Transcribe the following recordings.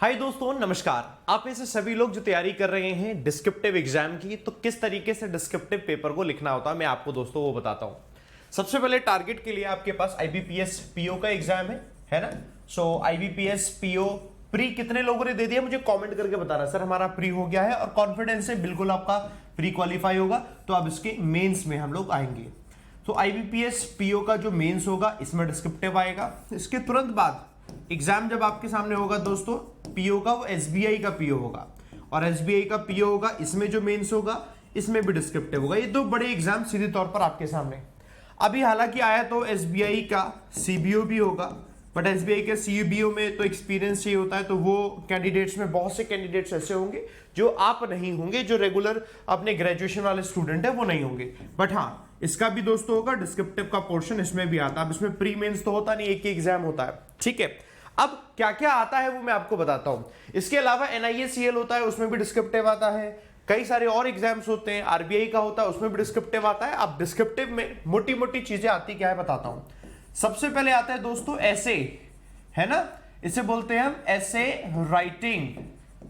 हाय दोस्तों, नमस्कार। आप में से सभी लोग जो तैयारी कर रहे हैं डिस्क्रिप्टिव एग्जाम की, तो किस तरीके से डिस्क्रिप्टिव पेपर को लिखना होता है मैं आपको दोस्तों वो बताता हूं। सबसे पहले टारगेट के लिए आपके पास आईबीपीएस पीओ का एग्जाम है ना। सो आईबीपीएस पीओ प्री कितने लोगों ने दे दिया मुझे कमेंट करके बताना, सर हमारा प्री हो गया है, और कॉन्फिडेंस से बिल्कुल आपका प्री क्वालिफाई होगा। तो अब इसके मेंस में हम लोग आएंगे। तो आईबीपीएस पीओ का जो मेंस होगा इसमें डिस्क्रिप्टिव आएगा। इसके तुरंत बाद एग्जाम जब आपके सामने होगा दोस्तों पीओ का, वो एसबीआई का पीओ होगा, और एसबीआई का पीओ होगा, इसमें जो मेंस होगा इसमें भी डिस्क्रिप्टिव होगा। ये दो बड़े एग्जाम सीधे तौर पर आपके सामने। अभी हालांकि आया तो एसबीआई का सीबीओ भी होगा, बट एसबीआई के सीबीओ में तो एक्सपीरियंस चाहिए होता है, तो वो कैंडिडेट्स में बहुत से कैंडिडेट्स ऐसे होंगे जो आप नहीं होंगे, जो रेगुलर अपने ग्रेजुएशन वाले स्टूडेंट है वो नहीं होंगे। बट हाँ, इसका भी दोस्तों होगा डिस्क्रिप्टिव का पोर्शन, इसमें भी आता है। अब इसमें प्री मेंस तो होता नहीं, एक ही एग्जाम होता है, ठीक है। अब क्या क्या आता है वो मैं आपको बताता हूं। इसके अलावा एनआईएसीएल होता है, उसमें भी डिस्क्रिप्टिव आता है। कई सारे और एग्जाम्स होते हैं, आरबीआई का होता है, उसमें भी डिस्क्रिप्टिव आता है। अब डिस्क्रिप्टिव में मोटी मोटी चीजें आती क्या है बताता हूं। सबसे पहले आता है दोस्तों ऐसे, है ना, इसे बोलते हैं हम ऐसे राइटिंग,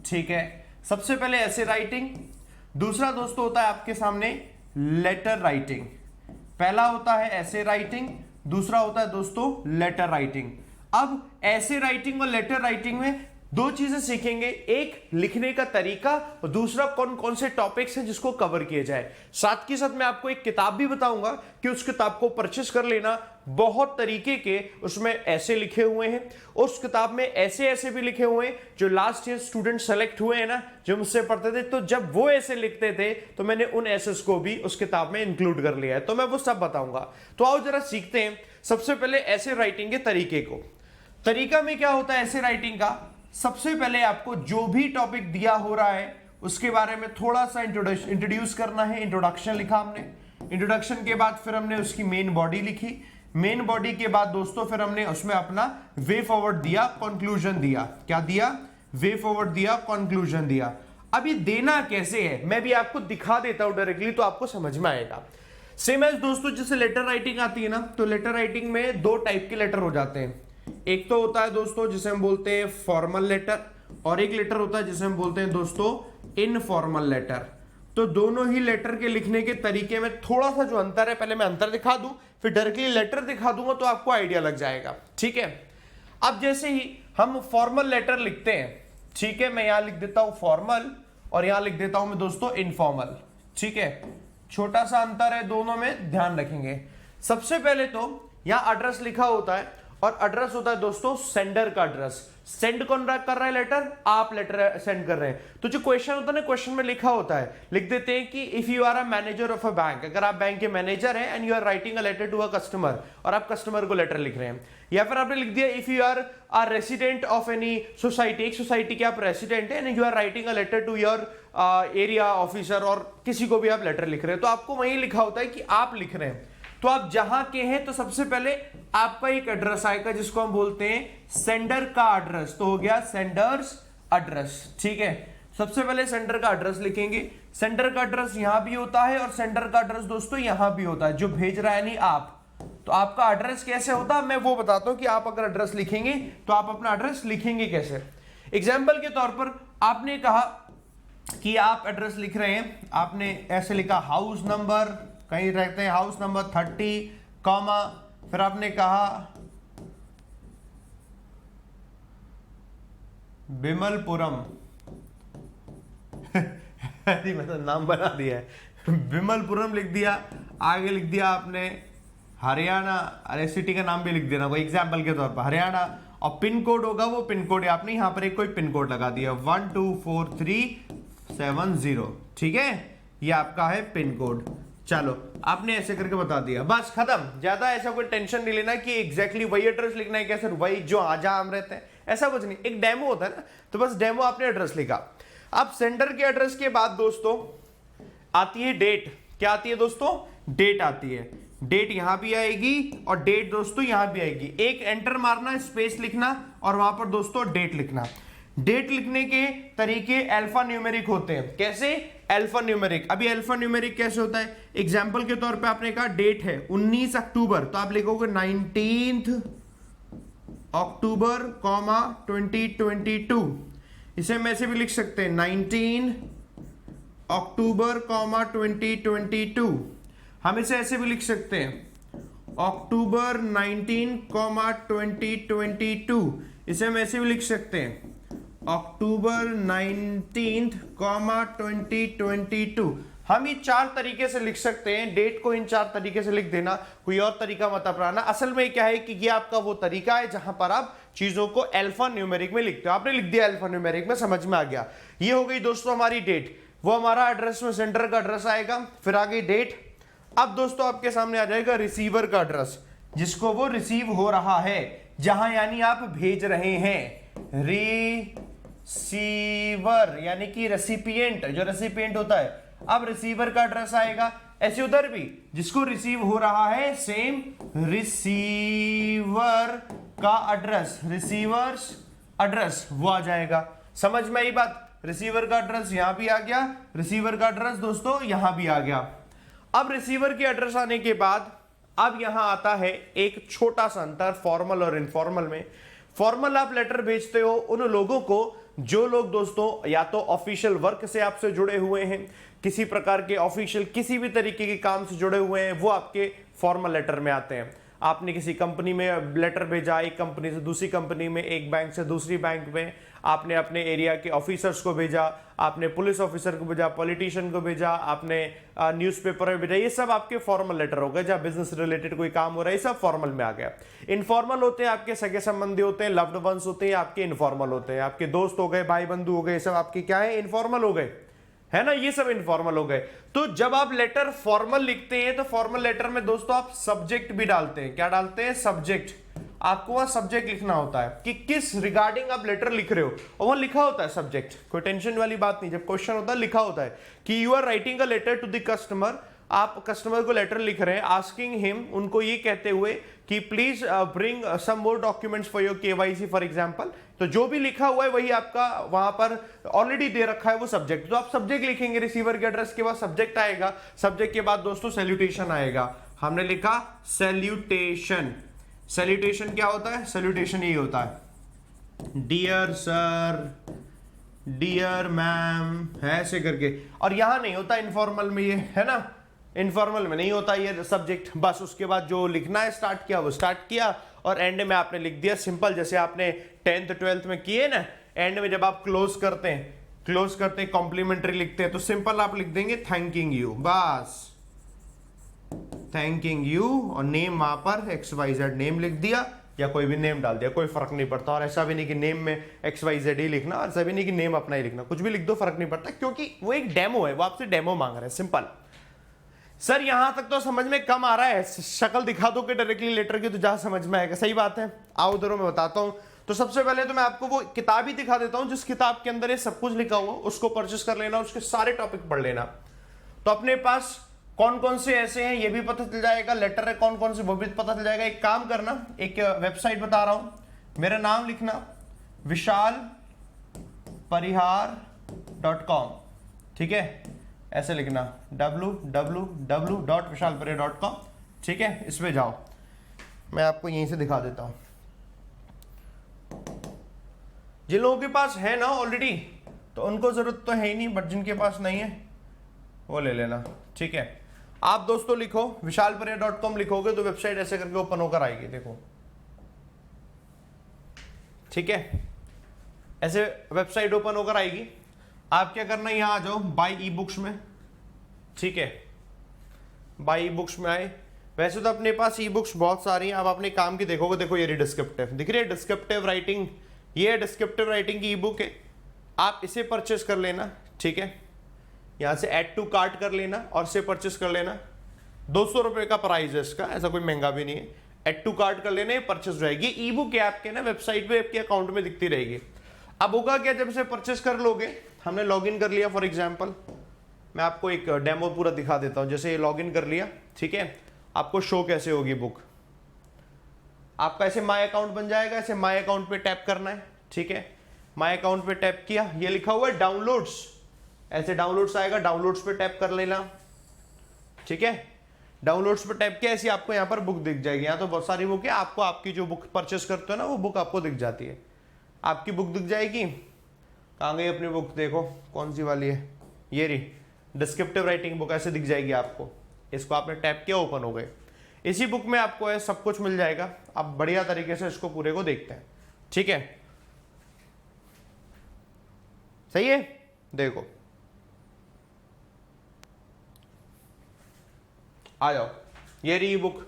ठीक है। सबसे पहले ऐसे राइटिंग। दूसरा दोस्तों होता है आपके सामने लेटर राइटिंग। पहला होता है ऐसे राइटिंग, दूसरा होता है दोस्तों लेटर राइटिंग। अब ऐसे राइटिंग और लेटर राइटिंग में दो चीजें सीखेंगे, एक लिखने का तरीका और दूसरा कौन कौन से टॉपिक्स हैं जिसको कवर किया जाए। साथ के साथ मैं आपको एक किताब भी बताऊंगा कि उस किताब को परचेस कर लेना। बहुत तरीके के उसमें ऐसे लिखे हुए हैं, उस किताब में ऐसे ऐसे भी लिखे हुए हैं जो लास्ट ईयर स्टूडेंट सेलेक्ट हुए हैं ना, जो मुझसे पढ़ते थे, तो जब वो ऐसे लिखते थे तो मैंने उन एसेस को भी उस किताब में इंक्लूड कर लिया है, तो मैं वो सब बताऊंगा। तो आओ जरा सीखते हैं सबसे पहले ऐसे राइटिंग के तरीके को। तरीका में क्या होता है ऐसे राइटिंग का, सबसे पहले आपको जो भी टॉपिक दिया हो रहा है उसके बारे में थोड़ा सा इंट्रोड्यूस करना है। इंट्रोडक्शन लिखा हमने, इंट्रोडक्शन के बाद फिर हमने उसकी मेन बॉडी लिखी, मेन बॉडी के बाद दोस्तों फिर हमने उसमें अपना वे फॉरवर्ड दिया, कंक्लूजन दिया। क्या दिया? वे फॉरवर्ड दिया, कंक्लूजन दिया। अब ये देना कैसे है मैं भी आपको दिखा देता हूं डायरेक्टली, तो आपको समझ में आएगा। सेम एज दोस्तों जैसे लेटर राइटिंग आती है ना, तो लेटर राइटिंग में दो टाइप के लेटर हो जाते हैं। एक तो होता है दोस्तों जिसे हम बोलते हैं फॉर्मल लेटर, और एक लेटर होता है जिसे हम बोलते हैं दोस्तों इनफॉर्मल लेटर। तो दोनों ही लेटर के लिखने के तरीके में थोड़ा सा जो अंतर है, पहले मैं अंतर दिखा दूं फिर डायरेक्टली लेटर दिखा दूंगा तो आपको आइडिया लग जाएगा, ठीक है। अब जैसे ही हम फॉर्मल लेटर लिखते हैं, ठीक है, मैं यहां लिख देता हूं फॉर्मल और यहां लिख देता हूं मैं दोस्तों इनफॉर्मल, ठीक है। छोटा सा अंतर है दोनों में, ध्यान रखेंगे। सबसे पहले तो यहां एड्रेस लिखा होता है, और एड्रेस होता है दोस्तों सेंडर का एड्रेस। सेंड कौन कर रहा है लेटर? आप लेटर सेंड कर रहे हैं। तो जो क्वेश्चन होता है ना, क्वेश्चन में लिखा होता है, लिख देते हैं कि if you are a manager of a bank, अगर आप बैंक के मैनेजर हैं and you are writing a letter to a customer, और आप कस्टमर को लेटर लिख रहे हैं। या फिर आपने लिख दिया if you are a resident of any society, एक सोसाइटी के आप रेसिडेंट हैं and you are writing a letter to your area officer, और किसी को भी आप लेटर लिख रहे हैं, तो आपको वहीं लिखा होता है कि आप लिख रहे हैं। तो आप जहां के हैं तो सबसे पहले आपका एक एड्रेस आएगा जिसको हम बोलते हैं सेंडर का एड्रेस, तो हो गया सेंडर्स एड्रेस, ठीक है। सबसे पहले सेंडर का एड्रेस लिखेंगे। सेंडर का एड्रेस यहां भी होता है और सेंडर का एड्रेस दोस्तों यहां भी होता है, जो भेज रहा है नहीं आप। तो आपका एड्रेस कैसे होता है मैं वो बताता हूं कि आप अगर एड्रेस लिखेंगे तो आप अपना एड्रेस लिखेंगे कैसे। एग्जाम्पल के तौर पर आपने कहा कि आप एड्रेस लिख रहे हैं, आपने ऐसे लिखा हाउस नंबर, कहीं रहते हैं हाउस नंबर 30, कॉमा, फिर आपने कहा बिमलपुरम मतलब नाम बना दिया है, बिमलपुरम लिख दिया। आगे लिख दिया आपने हरियाणा, अरे सिटी का नाम भी लिख देना कोई एग्जाम्पल के तौर पर, हरियाणा, और पिन कोड होगा वो पिन कोड आपने यहां पर एक कोई पिन कोड लगा दिया 124370, ठीक है, ये आपका है पिन कोड। चलो आपने ऐसे करके बता दिया, बस खत्म। ज्यादा ऐसा कोई टेंशन नहीं लेना कि एग्जैक्टली वही एड्रेस लिखना है क्या सर, वही जो जहां हम रहते हैं, ऐसा कुछ नहीं। एक डेमो होता है ना, तो बस डेमो आपने एड्रेस लिखा। अब सेंडर के एड्रेस के बाद दोस्तों आती है डेट। क्या आती है दोस्तों? डेट आती है। डेट यहां भी आएगी और डेट दोस्तों यहां भी आएगी। एक एंटर मारना, स्पेस लिखना और वहां पर दोस्तों डेट लिखना। डेट लिखने के तरीके अल्फा न्यूमेरिक होते हैं। कैसे? Alpha numeric. अभी अल्फा न्यूमेरिक कैसे होता है? एग्जाम्पल के तौर पे आपने कहा डेट है 19 अक्टूबर, तो आप लिखोगे 19 अक्टूबर, 2022। इसे हम ऐसे भी लिख सकते हैं 19 अक्टूबर 2022। हम इसे ऐसे भी लिख सकते हैं अक्टूबर 19, 2022। इसे हम ऐसे भी लिख सकते हैं अक्टूबर 19, 2022। हम ये 4 तरीके से लिख सकते हैं। डेट को इन 4 तरीके से लिख देना, कोई और तरीका मत अपनाना। असल में क्या है कि ये आपका वो तरीका है जहां पर आप चीजों को अल्फा न्यूमेरिक में लिखते हो। आपने लिख दिया अल्फा न्यूमेरिक में, समझ में आ गया। ये हो गई दोस्तों हमारी डेट, वो हमारा एड्रेस में सेंटर का एड्रेस आएगा। फिर आ गई डेट। अब दोस्तों आपके सामने आ जाएगा रिसीवर का एड्रेस, जिसको वो रिसीव हो रहा है, जहां यानी आप भेज रहे हैं। रिसीवर यानी कि रेसिपिएंट, जो रेसिपिएंट होता है। अब रिसीवर का एड्रेस आएगा। ऐसे उधर भी जिसको रिसीव हो रहा है, सेम रिसीवर का एड्रेस, रिसीवर्स एड्रेस वो आ जाएगा। समझ में आई बात? रिसीवर का एड्रेस यहां भी आ गया, रिसीवर का एड्रेस दोस्तों यहां भी आ गया। अब रिसीवर के एड्रेस आने के बाद अब यहां आता है एक छोटा सा अंतर फॉर्मल और इनफॉर्मल में। फॉर्मल आप लेटर भेजते हो उन लोगों को जो लोग दोस्तों या तो ऑफिशियल वर्क से आपसे जुड़े हुए हैं, किसी प्रकार के ऑफिशियल किसी भी तरीके के काम से जुड़े हुए हैं, वो आपके फॉर्मल लेटर में आते हैं। आपने किसी कंपनी में लेटर भेजा, एक कंपनी से दूसरी कंपनी में, एक बैंक से दूसरी बैंक में, आपने अपने एरिया के ऑफिसर्स को भेजा, आपने पुलिस ऑफिसर को भेजा, पॉलिटिशियन को भेजा, आपने न्यूज़पेपर में भेजा, ये सब आपके फॉर्मल लेटर हो गए। जब बिजनेस रिलेटेड कोई काम हो रहा है, ये सब फॉर्मल में आ गया। इनफॉर्मल होते हैं आपके सगे संबंधी होते हैं, लव्ड वंस होते हैं, आपके इनफॉर्मल होते हैं, आपके दोस्त हो गए, भाई बंधु हो गए, ये सब आपके क्या है, इनफॉर्मल हो गए, है ना। ये सब इनफॉर्मल हो गए। तो जब आप लेटर फॉर्मल लिखते हैं तो फॉर्मल लेटर में दोस्तों आप सब्जेक्ट भी डालते हैं। क्या डालते हैं? सब्जेक्ट। आपको वहां सब्जेक्ट लिखना होता है कि किस रिगार्डिंग आप लेटर लिख रहे हो, और वहां लिखा होता है सब्जेक्ट। कोई टेंशन वाली बात नहीं। जब क्वेश्चन होता है लिखा होता है कि you are writing a letter to the customer. आप कस्टमर को लेटर लिख रहे हैं, आस्किंग हिम, उनको ये कहते हुए कि please bring some more documents for your KYC for example. तो जो भी लिखा हुआ है वही आपका वहां पर ऑलरेडी दे रखा है वो सब्जेक्ट। तो आप सब्जेक्ट लिखेंगे रिसीवर के एड्रेस के बाद सब्जेक्ट आएगा। सब्जेक्ट के बाद दोस्तों सैल्यूटेशन आएगा। हमने लिखा सैल्यूटेशन। सैल्यूटेशन क्या होता है? सैल्यूटेशन यही होता है, डियर सर, डियर मैम, है ऐसे करके। और यहां नहीं होता इनफॉर्मल में, ये है ना, इनफॉर्मल में नहीं होता ये सब्जेक्ट। बस उसके बाद जो लिखना है स्टार्ट किया वो स्टार्ट किया, और एंड में आपने लिख दिया सिंपल, जैसे आपने 10th 12th में किए ना। एंड में जब आप क्लोज करते हैं कॉम्प्लीमेंट्री लिखते हैं, तो सिंपल आप लिख देंगे थैंकिंग यू, बस थैंकिंग यू, और नेम वहां पर XYZ नेम लिख दिया, या कोई भी नेम डाल दिया, कोई फर्क नहीं पड़ता। और ऐसा भी नहीं कि नेम में XYZ ही लिखना, और ऐसा भी नहीं कि नेम अपना ही लिखना, कुछ भी लिख दो फर्क नहीं पड़ता, क्योंकि वो एक डेमो है, वो आपसे डेमो मांग रहे हैं। सिंपल। सर यहां तक तो समझ में कम आ रहा है, शक्ल दिखा दो कि डायरेक्टली लेटर की, तो जहां समझ में आएगा। सही बात है, आओ उधर मैं बताता हूं। तो सबसे पहले तो मैं आपको वो किताब ही दिखा देता हूं जिस किताब के अंदर ये सब कुछ लिखा हुआ, उसको परचेस कर लेना, उसके सारे टॉपिक पढ़ लेना। तो अपने पास कौन कौन से ऐसे हैं ये भी पता चल जाएगा, लेटर है कौन कौन से वो भी पता चल जाएगा। एक काम करना, एक वेबसाइट बता रहा हूं, मेरा नाम लिखना vishalparihar.com, ठीक है, ऐसे लिखना www.vishalparihar.com, ठीक है। इसमें जाओ, मैं आपको यहीं से दिखा देता हूं। जिन लोगों के पास है ना ऑलरेडी तो उनको जरूरत तो है ही नहीं, बट जिनके पास नहीं है वो ले लेना, ठीक है। आप दोस्तों लिखो vishalparihar.com, लिखोगे तो वेबसाइट ऐसे करके ओपन होकर आएगी, देखो, ठीक है। ऐसे वेबसाइट ओपन होकर आएगी। आप क्या करना है, यहां आ जाओ बाय ई बुक्स में, ठीक है। बाय ई बुक्स में आए। वैसे तो अपने पास ई बुक्स बहुत सारी हैं, आप अपने काम की देखोगे, देखो ये डिस्क्रिप्टिव दिख रही है, डिस्क्रिप्टिव राइटिंग, ये डिस्क्रिप्टिव राइटिंग की ई बुक है। आप इसे परचेस कर लेना, ठीक है। यहां से ऐड टू कार्ट कर लेना और इसे परचेस कर लेना। 200 रुपए का प्राइस है इसका, ऐसा कोई महंगा भी नहीं है। ऐड टू कार्ट कर लेना, ये परचेस रहेगी। ई बुक है आपके ना वेबसाइट पे, आपके अकाउंट में दिखती रहेगी। अब होगा क्या, जब इसे परचेस कर लोगे, हमने लॉगिन कर लिया फॉर एग्जांपल, मैं आपको एक डेमो पूरा दिखा देता हूं। जैसे ये लॉगिन कर लिया, ठीक है, आपको शो कैसे होगी बुक, आपका ऐसे माय अकाउंट बन जाएगा। ऐसे माय अकाउंट पे टैप करना है, ठीक है। माय अकाउंट पे टैप किया, ये लिखा हुआ है डाउनलोड्स, ऐसे डाउनलोड्स आएगा, डाउनलोड्स पे टैप कर लेना, ठीक है। डाउनलोड्स पे टैप किया, ऐसी आपको यहाँ पर बुक दिख जाएगी। यहाँ तो बहुत सारी बुक है, आपको आपकी जो बुक परचेस करते हो ना वो बुक आपको दिख जाती है, आपकी बुक दिख जाएगी। कहाँ गई अपनी बुक, देखो कौन सी वाली है, ये रही डिस्क्रिप्टिव राइटिंग बुक, ऐसे दिख जाएगी आपको। इसको आपने टैप किया, ओपन हो गए। इसी बुक में आपको है सब कुछ मिल जाएगा। आप बढ़िया तरीके से इसको पूरे को देखते हैं, ठीक है, सही है। देखो आ जाओ, ये रही बुक,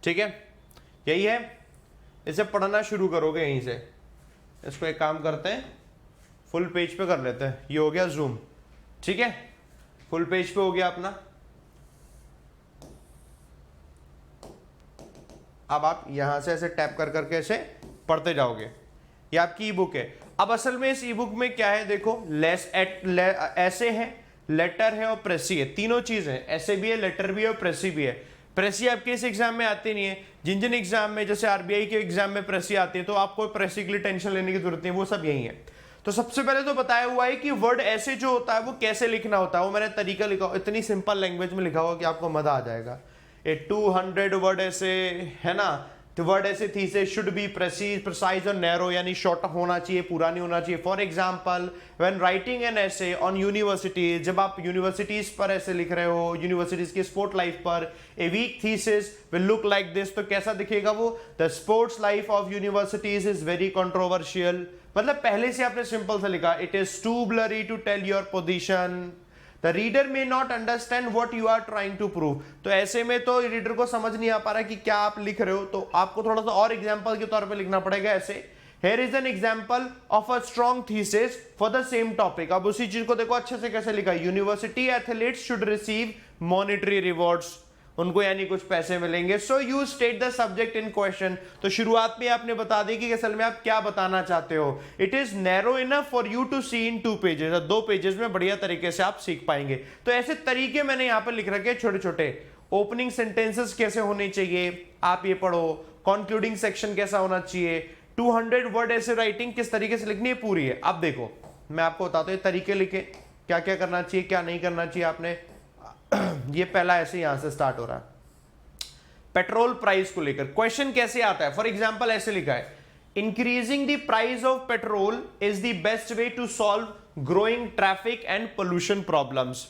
ठीक है, यही है। इसे पढ़ना शुरू करोगे यहीं से। इसको एक काम करते हैं, फुल पेज पे कर लेते हैं। ये हो गया जूम, ठीक है, फुल पेज पे हो गया अपना। अब आप यहां से ऐसे टैप कर करके ऐसे पढ़ते जाओगे। ये आपकी ई बुक है। अब असल में इस ई बुक में क्या है, देखो ऐसे है, लेटर है और प्रेसी है, तीनों चीज है। ऐसे भी है, लेटर भी है और प्रेसी भी है। प्रेसी आपके इस एग्जाम में आती नहीं है। जिन जिन एग्जाम में, जैसे आरबीआई के एग्जाम में प्रेसी आती है, तो आपको प्रेसी के लिए टेंशन लेने की जरूरत नहीं, वो सब यही है। तो सबसे पहले तो बताया हुआ है कि वर्ड ऐसे जो होता है वो कैसे लिखना होता है। वो मैंने तरीका लिखा, इतनी सिंपल लैंग्वेज में लिखा हुआ कि आपको मजा आ जाएगा। ए 200 वर्ड ऐसे है ना, तो वर्ड ऐसे थीसिस शुड बी प्रिसाइज और नैरो, यानी शॉर्ट होना चाहिए, पूरा नहीं होना चाहिए। For example when writing an ऐसे ऑन यूनिवर्सिटी, जब आप यूनिवर्सिटीज पर ऐसे लिख रहे हो, यूनिवर्सिटीज की स्पोर्ट लाइफ पर, a weak thesis will look like this, तो कैसा दिखेगा वो, the sports life of universities is very controversial. मतलब पहले से आपने सिंपल से लिखा, it is too blurry to tell your position, the reader may not understand what you are trying to prove. तो ऐसे में तो रीडर को समझ नहीं आ पा रहा कि क्या आप लिख रहे हो, तो आपको थोड़ा सा और एग्जांपल के तौर पे लिखना पड़ेगा ऐसे। Here is an example of a strong thesis for the same topic। अब उसी चीज को देखो अच्छे से कैसे लिखा, university athletes should receive monetary rewards, उनको यानी कुछ पैसे मिलेंगे। So you state the subject in question. तो शुरुआत में आपने बता दी कि असल में आप क्या बताना चाहते हो। It is narrow enough for you to see in 2 pages, 2 pages में बढ़िया तरीके से आप सीख पाएंगे। तो ऐसे तरीके मैंने यहां पर लिख रखे छोटे छोटे। ओपनिंग सेंटेंसेस कैसे होने चाहिए आप ये पढ़ो, कंक्लूडिंग सेक्शन कैसा होना चाहिए, 200 वर्ड ऐसे राइटिंग किस तरीके से लिखनी है पूरी है। अब देखो मैं आपको बताता हूं तरीके लिखे, क्या क्या करना चाहिए क्या नहीं करना चाहिए आपने। ये पहला ऐसे यहां से स्टार्ट हो रहा है, पेट्रोल प्राइस को लेकर क्वेश्चन कैसे आता है। फॉर एग्जांपल ऐसे लिखा है, increasing the price of petrol is the best way to solve growing traffic and pollution problems.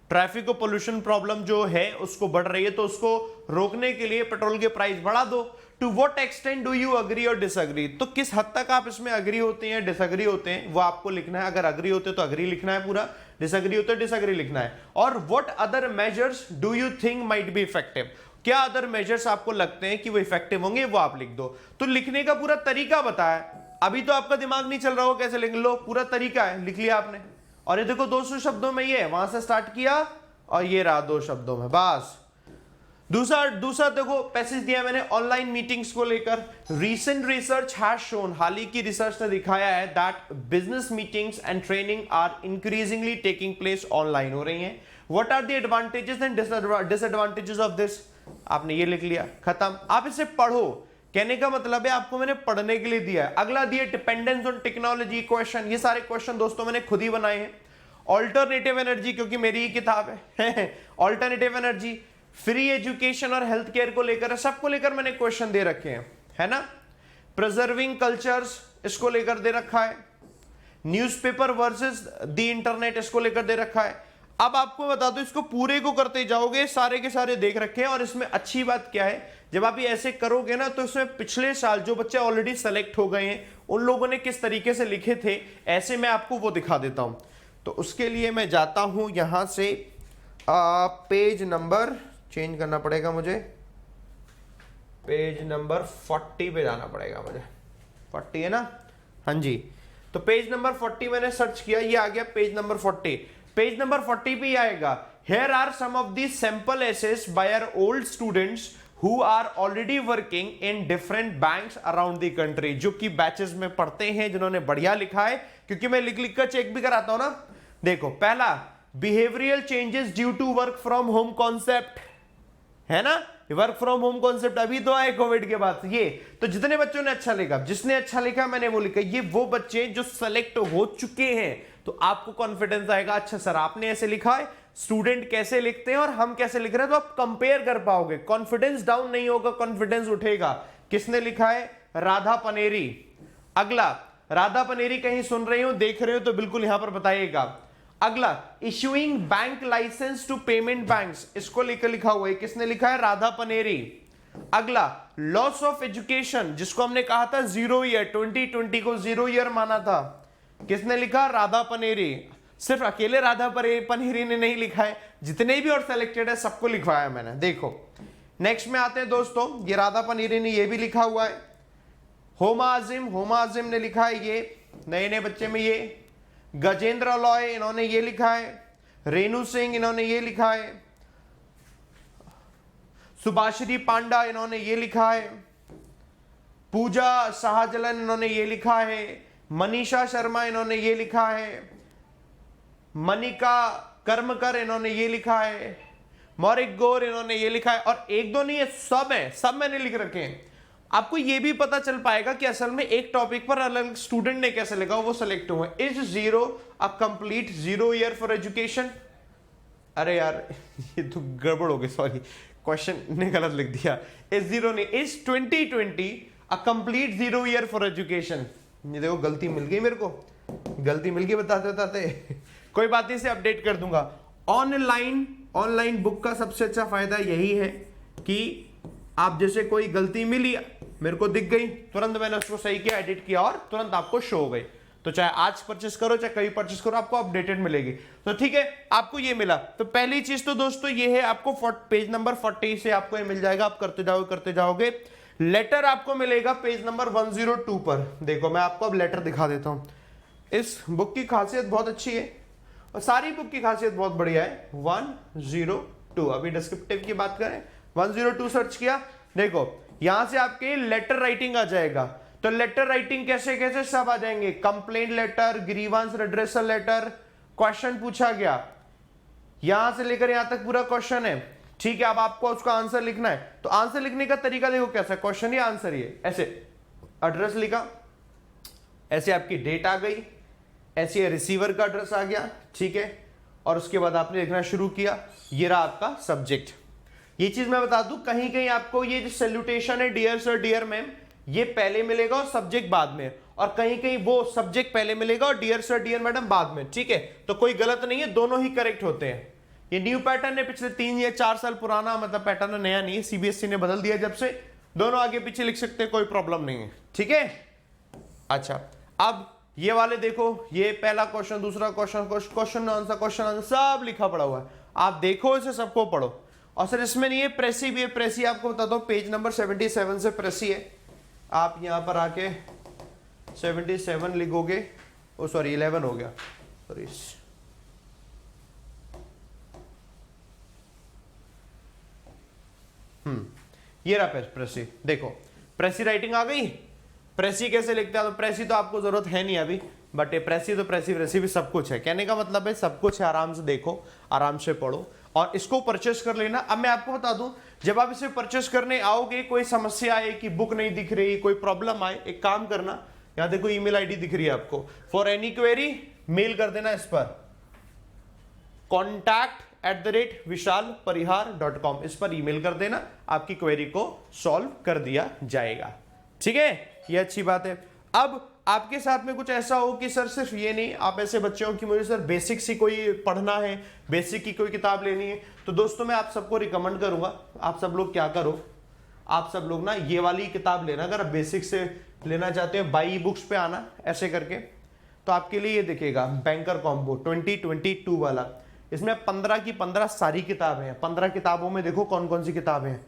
Traffic और पोल्यूशन प्रॉब्लम जो है उसको बढ़ रही है, तो उसको रोकने के लिए पेट्रोल के प्राइस बढ़ा दो। To what extent do you agree or disagree, तो किस हद तक आप इसमें अग्री होते हैं डिसअग्री होते हैं वो आपको लिखना है। अगर अग्री होते तो अग्री लिखना है पूरा, डिसअग्री होते डिसअग्री लिखना है। और what other measures do you think might be effective, क्या अदर मेजर्स आपको लगते हैं कि वो इफेक्टिव होंगे वो आप लिख दो। तो लिखने का पूरा तरीका बताया। अभी तो आपका दिमाग नहीं चल रहा हो कैसे लिख लो, पूरा तरीका है, लिख लिया आपने। और ये देखो 200 शब्दों में ये है, वहां से स्टार्ट किया और ये रहा 2 शब्दों में बस। दूसरा देखो पैसेज दिया मैंने ऑनलाइन मीटिंग्स को लेकर। रीसेंट रिसर्च हैज शोन, हाल ही की रिसर्च ने दिखाया है that business meetings and training are increasingly taking place online हो रही हैं। What are the advantages and disadvantages of this, आपने ये लिख लिया, खत्म। आप इसे पढ़ो, कहने का मतलब है आपको मैंने पढ़ने के लिए दिया है। अगला दिया डिपेंडेंस ऑन टेक्नोलॉजी क्वेश्चन, ये सारे क्वेश्चन दोस्तों मैंने खुद ही बनाए हैं। ऑल्टरनेटिव एनर्जी, क्योंकि मेरी ही किताब है ऑल्टरनेटिव एनर्जी, फ्री एजुकेशन और हेल्थ केयर को लेकर, सबको लेकर मैंने क्वेश्चन दे रखे हैं, है ना। प्रिजर्विंग कल्चर्स इसको लेकर दे रखा है। न्यूज़पेपर वर्सेस द इंटरनेट इसको लेकर दे रखा है। अब आपको बता दो, इसको पूरे को करते जाओगे, सारे के सारे देख रखे हैं। और इसमें अच्छी बात क्या है, जब आप ये ऐसे करोगे ना, तो इसमें पिछले साल जो बच्चे ऑलरेडी सेलेक्ट हो गए हैं उन लोगों ने किस तरीके से लिखे थे, ऐसे मैं आपको वो दिखा देता हूं। तो उसके लिए मैं जाता हूं यहां से, पेज नंबर चेंज करना पड़ेगा मुझे, पेज नंबर 40 पे जाना पड़ेगा मुझे, 40 है ना, हाँ जी। तो पेज नंबर 40 मैंने सर्च किया, ये आ गया पेज नंबर 40। पेज नंबर 40 पे आएगा, here are some of the sample essays by our old students who are already working in different banks around the country, जो कि बैचेस में पढ़ते हैं, जिन्होंने बढ़िया लिखा है, क्योंकि मैं लिख लिख कर चेक भी कराता हूं ना। देखो पहला, behavioural changes due to work from home concept, है ना, वर्क फ्रॉम होम कॉन्सेप्ट अभी तो आए कोविड के बाद। ये तो जितने बच्चों ने अच्छा लिखा, जिसने अच्छा लिखा मैंने वो लिखा, ये वो बच्चे जो सेलेक्ट हो चुके हैं, तो आपको कॉन्फिडेंस आएगा, अच्छा सर आपने ऐसे लिखा है, स्टूडेंट कैसे लिखते हैं और हम कैसे लिख रहे हैं, तो आप कंपेयर कर पाओगे। कॉन्फिडेंस डाउन नहीं होगा, कॉन्फिडेंस उठेगा। किसने लिखा है, राधा पनेरी। अगला, राधा पनेरी कहीं सुन रही हो, देख रहे हो तो बिल्कुल यहां पर बताइएगा। अगला, issuing bank licence to payment banks, इसको लिखा हुआ है, किसने लिखा है? राधा पनेरी। अगला, लॉस ऑफ एजुकेशन, जिसको हमने कहा था 0 ईयर, 2020 को 0 ईयर माना था, किसने लिखा? राधा पनेरी। सिर्फ अकेले राधा पनेरी ने नहीं लिखा है, जितने भी और सेलेक्टेड है सबको लिखवाया मैंने। देखो नेक्स्ट में आते हैं दोस्तों, ये राधा पनेरी ने ये भी लिखा हुआ है। होमा आजिम ने लिखा है ये, नए बच्चे में ये। गजेंद्र लॉय, इन्होंने ये लिखा है। रेणु सिंह, इन्होंने ये लिखा है। सुभाश्री पांडा, इन्होंने ये लिखा है। पूजा शाहजलन, इन्होंने ये लिखा है। मनीषा शर्मा, इन्होंने ये लिखा है। मनिका कर्मकर, इन्होंने ये लिखा है। मौरिक गौर, इन्होंने ये लिखा है। और एक दो नहीं है, सब है, सब मैंने लिख रखे हैं। आपको ये भी पता चल पाएगा कि असल में एक टॉपिक पर अलग स्टूडेंट ने कैसे लिखा, वो सिलेक्ट हुए। Is 0 a complete 0 year for education? अरे यार ये तो गड़बड़ हो गई, सॉरी, क्वेश्चन ने गलत लिख दिया। इज 0 नहीं, is 2020 a complete 0 year for education? ये देखो गलती मिल गई मेरे को, गलती मिल गई बताते बताते। कोई बात नहीं, से अपडेट कर दूंगा। ऑनलाइन बुक का सबसे अच्छा फायदा यही है कि आप जैसे कोई गलती मिली, मेरे को दिख गई, तुरंत मैंने उसको सही किया, एडिट किया और तुरंत आपको शो हो गई। तो चाहे आज परचेस करो चाहे कभी परचेस करो, आपको अपडेटेड मिलेगी। तो ठीक है, आपको ये मिला। तो पहली चीज तो दोस्तों ये है, आपको पेज नंबर 40 से आपको ये मिल जाएगा, आप करते जाओगे। लेटर आपको मिलेगा पेज नंबर 102 पर। देखो मैं आपको अब लेटर दिखा देता हूं। इस बुक की खासियत बहुत अच्छी है और सारी बुक की खासियत बहुत बढ़िया है। 102, अभी डिस्क्रिप्टिव की बात करें, 102 सर्च किया, देखो यहां से आपके लेटर राइटिंग आ जाएगा। तो लेटर राइटिंग कैसे कैसे सब आ जाएंगे। Complaint letter, grievance redressal letter, question पूछा गया, यहां से लेकर यहां तक पूरा क्वेश्चन है। ठीक है, अब आपको उसका आंसर लिखना है। तो आंसर लिखने का तरीका देखो कैसा, क्वेश्चन या आंसर, ये ऐसे एड्रेस लिखा, ऐसे आपकी डेट आ गई, ऐसे रिसीवर का एड्रेस आ गया, ठीक है, और उसके बाद आपने लिखना शुरू किया, ये रहा आपका सब्जेक्ट। ये चीज मैं बता दूं, कहीं कहीं आपको ये जो सैल्यूटेशन है डियर सर डियर मैम, ये पहले मिलेगा और सब्जेक्ट बाद में, और कहीं कहीं वो सब्जेक्ट पहले मिलेगा और डियर सर डियर मैडम बाद में। ठीक है, तो कोई गलत नहीं है, दोनों ही करेक्ट होते हैं। ये न्यू पैटर्न है, पिछले 3 या 4 साल पुराना मतलब पैटर्न, नया नहीं है, सीबीएसई ने बदल दिया जब से। दोनों आगे पीछे लिख सकते हैं, कोई प्रॉब्लम नहीं है। ठीक है, अच्छा अब ये वाले देखो, ये पहला क्वेश्चन, दूसरा क्वेश्चन, क्वेश्चन आंसर सब लिखा पड़ा हुआ है। आप देखो इसे, सबको पढ़ो। और सर इसमें नहीं है, प्रेसी भी है। प्रेसी आपको बताता हूँ, पेज नंबर 77 से प्रेसी है। आप यहां पर आके 77 लिखोगे, ओ सॉरी 11 हो गया, सॉरी, ये रहा प्रेसी। देखो प्रेसी राइटिंग आ गई। प्रेसी कैसे लिखते हैं? तो प्रेसी तो आपको जरूरत है नहीं अभी, बट प्रेसी तो प्रेसी भी सब कुछ है। कहने का मतलब है सब कुछ है, आराम से देखो, आराम से पढ़ो और इसको परचेस कर लेना। अब मैं आपको बता दूं, जब आप इसे परचेस करने आओगे, कोई समस्या आए कि बुक नहीं दिख रही, कोई प्रॉब्लम आए, एक काम करना, यहां देखो ईमेल आईडी दिख रही है आपको, फॉर एनी क्वेरी मेल कर देना इस पर, contact@vishalparihar.com, इस पर ईमेल कर देना, आपकी क्वेरी को सॉल्व कर दिया जाएगा। ठीक है, ये अच्छी बात है। अब आपके साथ में कुछ ऐसा हो कि सर सिर्फ ये नहीं, आप ऐसे बच्चे हो कि मुझे सर बेसिक से कोई पढ़ना है, बेसिक की कोई किताब लेनी है, तो दोस्तों मैं आप सबको रिकमेंड करूंगा, आप सब लोग क्या करो, आप सब लोग ना ये वाली किताब लेना। अगर आप बेसिक से लेना चाहते हो, बाई बुक्स पे आना ऐसे करके, तो आपके लिए ये दिखेगा बैंकर कॉम्बो 2022 वाला। इसमें 15 की 15 सारी किताबें हैं। 15 किताबों में देखो कौन कौन सी किताबें हैं।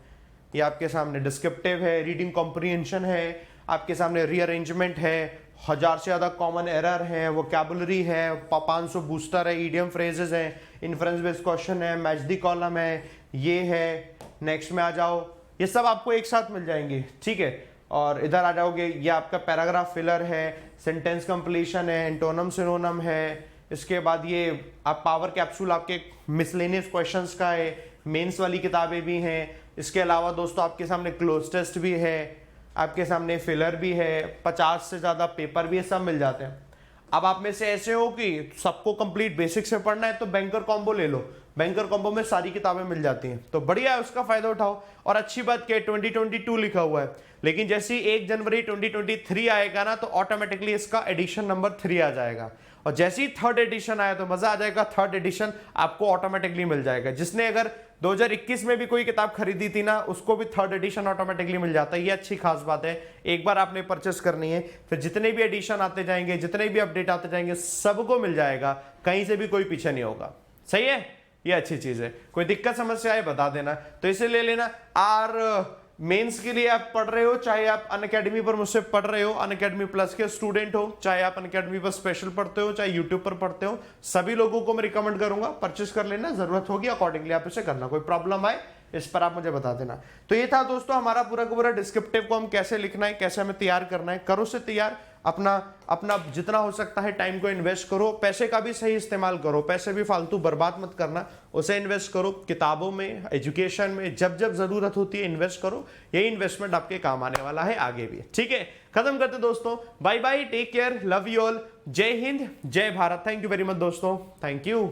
ये आपके सामने डिस्क्रिप्टिव है, रीडिंग कॉम्प्रिहेंशन है, आपके सामने रीअरेंजमेंट है, 1000 से ज़्यादा कॉमन एरर है, वोकैबुलरी है, 500 बूस्टर है, ईडियम फ्रेजेस हैं, इन्फ्रेंस बेस्ड क्वेश्चन है, मैच दी कॉलम है, ये है। नेक्स्ट में आ जाओ, ये सब आपको एक साथ मिल जाएंगे। ठीक है, और इधर आ जाओगे, ये आपका पैराग्राफ फिलर है, सेंटेंस कंप्लीशन है, एंटोनम सिनोनम है। इसके बाद ये आप पावर कैप्सूल आपके मिसलेनियस क्वेश्चंस का है, मेंस वाली किताबें भी हैं। इसके अलावा दोस्तों आपके सामने क्लोज टेस्ट भी है, आपके सामने फिलर भी है, 50 से ज़्यादा पेपर भी है, सब मिल जाते हैं। अब आप में से ऐसे हो कि सबको कंप्लीट बेसिक से पढ़ना है तो बैंकर कॉम्बो ले लो, बैंकर कॉम्बो में सारी किताबें मिल जाती हैं, तो बढ़िया है, उसका फायदा उठाओ। और अच्छी बात क्या है 2022 लिखा हुआ है, लेकिन जैसे 1 जनवरी 2023 आएगा ना तो ऑटोमेटिकली इसका एडिशन नंबर 3 आ जाएगा, और जैसे ही 3rd एडिशन आया तो मजा आ जाएगा, 3rd एडिशन आपको ऑटोमेटिकली मिल जाएगा। जिसने अगर 2021 में भी कोई किताब खरीदी थी ना, उसको भी 3rd एडिशन ऑटोमेटिकली मिल जाता है। ये अच्छी खास बात है, एक बार आपने परचेस करनी है, फिर जितने भी एडिशन आते जाएंगे, जितने भी अपडेट आते जाएंगे, सबको मिल जाएगा, कहीं से भी कोई पीछे नहीं होगा। सही है, ये अच्छी चीज है। कोई दिक्कत समस्या है बता देना, तो इसे ले लेना। और मेंस के लिए आप पढ़ रहे हो, चाहे आप अनअकैडमी पर मुझसे पढ़ रहे हो, अनअकैडमी प्लस के स्टूडेंट हो, चाहे आप अनअकैडमी पर स्पेशल पढ़ते हो, चाहे यूट्यूब पर पढ़ते हो, सभी लोगों को मैं रिकमेंड करूंगा परचेस कर लेना। जरूरत होगी अकॉर्डिंगली आप इसे करना, कोई प्रॉब्लम आए इस पर आप मुझे बता देना। तो ये था दोस्तों हमारा पूरा का पूरा डिस्क्रिप्टिव को हम कैसे लिखना है, कैसे हमें तैयार करना है। करो से तैयार, अपना जितना हो सकता है टाइम को इन्वेस्ट करो, पैसे का भी सही इस्तेमाल करो, पैसे भी फालतू बर्बाद मत करना, उसे इन्वेस्ट करो किताबों में, एजुकेशन में, जब जब जरूरत होती है इन्वेस्ट करो। यही इन्वेस्टमेंट आपके काम आने वाला है आगे भी। ठीक है, खत्म करते दोस्तों, bye bye, take care, love you all, जय हिंद, जय Bharat. Thank you very much दोस्तों, थैंक यू।